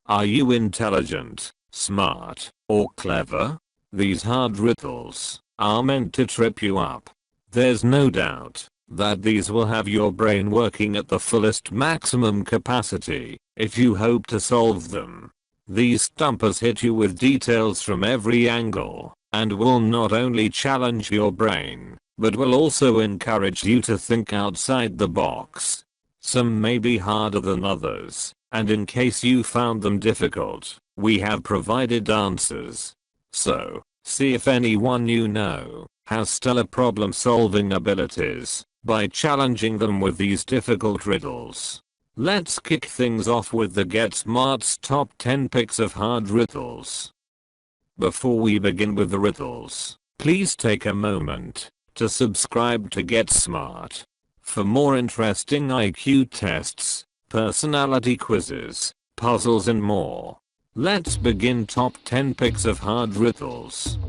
Are you intelligent, smart, or clever? These hard riddles are meant to trip you up. There's no doubt that these will have your brain working at the fullest maximum capacity if you hope to solve them. These stumpers hit you with details from every angle and will not only challenge your brain, but will also encourage you to think outside the box. Some may be harder than others, and in case you found them difficult, we have provided answers. So, see if anyone you know has stellar problem-solving abilities by challenging them with these difficult riddles. Let's kick things off with the Get Smart's top 10 picks of hard riddles. Before we begin with the riddles, please take a moment to subscribe to Get Smart for more interesting IQ tests, personality quizzes, puzzles and more. Let's begin. Top 10 picks of hard riddles.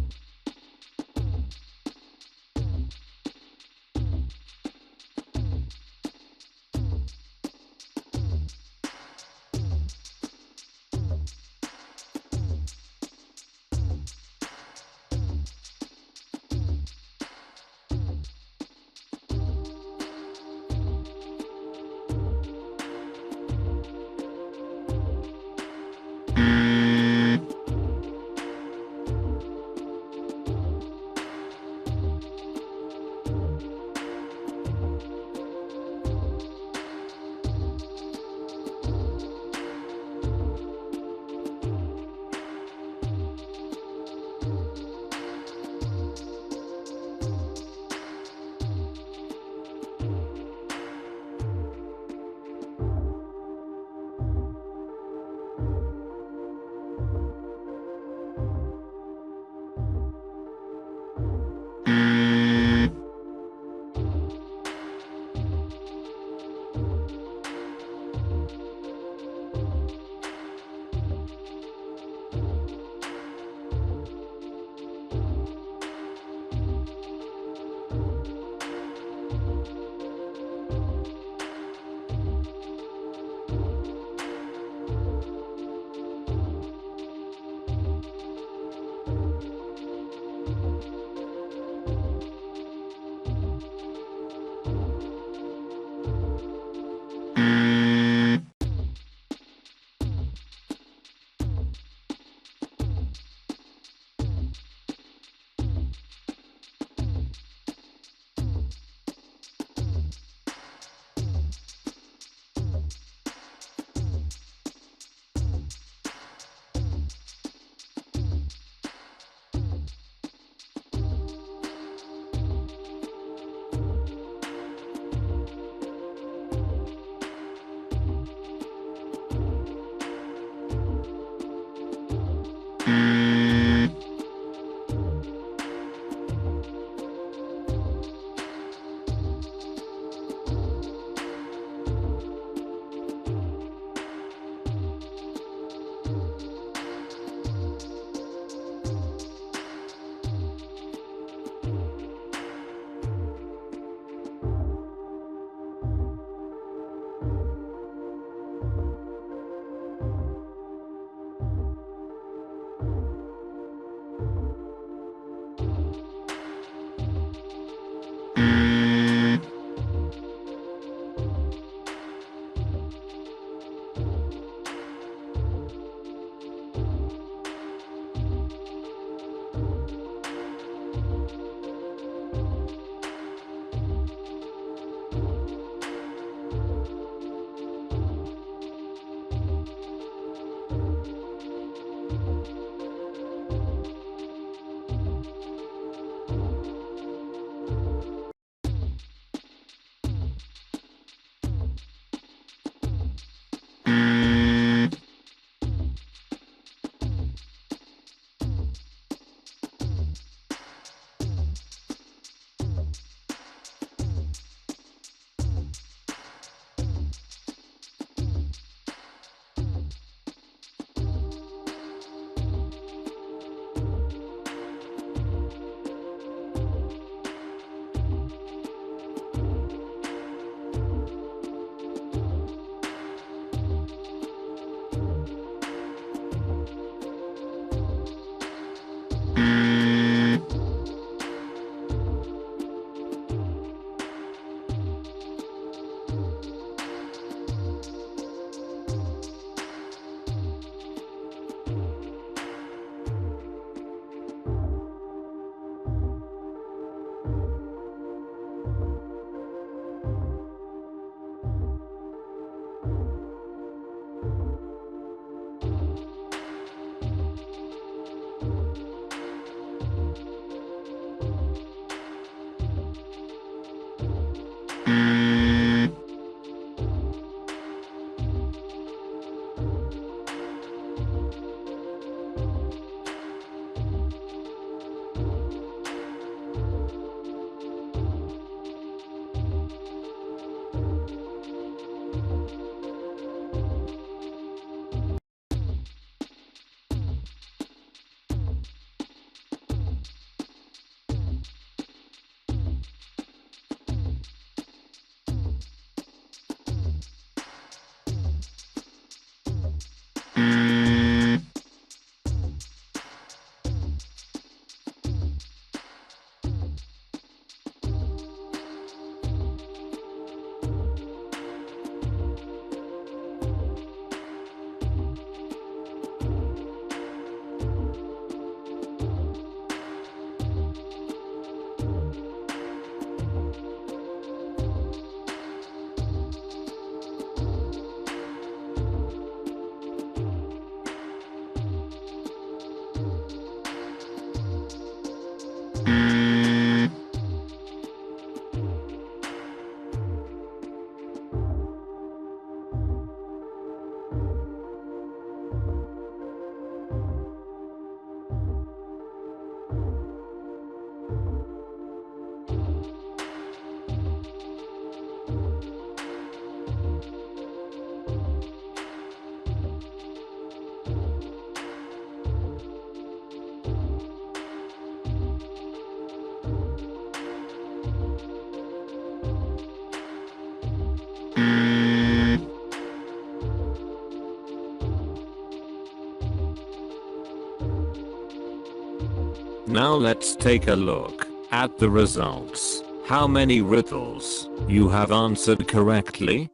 Now let's take a look at the results. How many riddles you have answered correctly?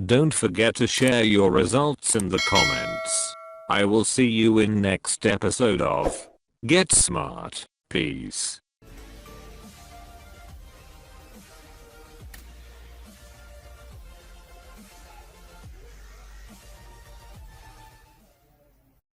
Don't forget to share your results in the comments. I will see you in next episode of Get Smart. Peace.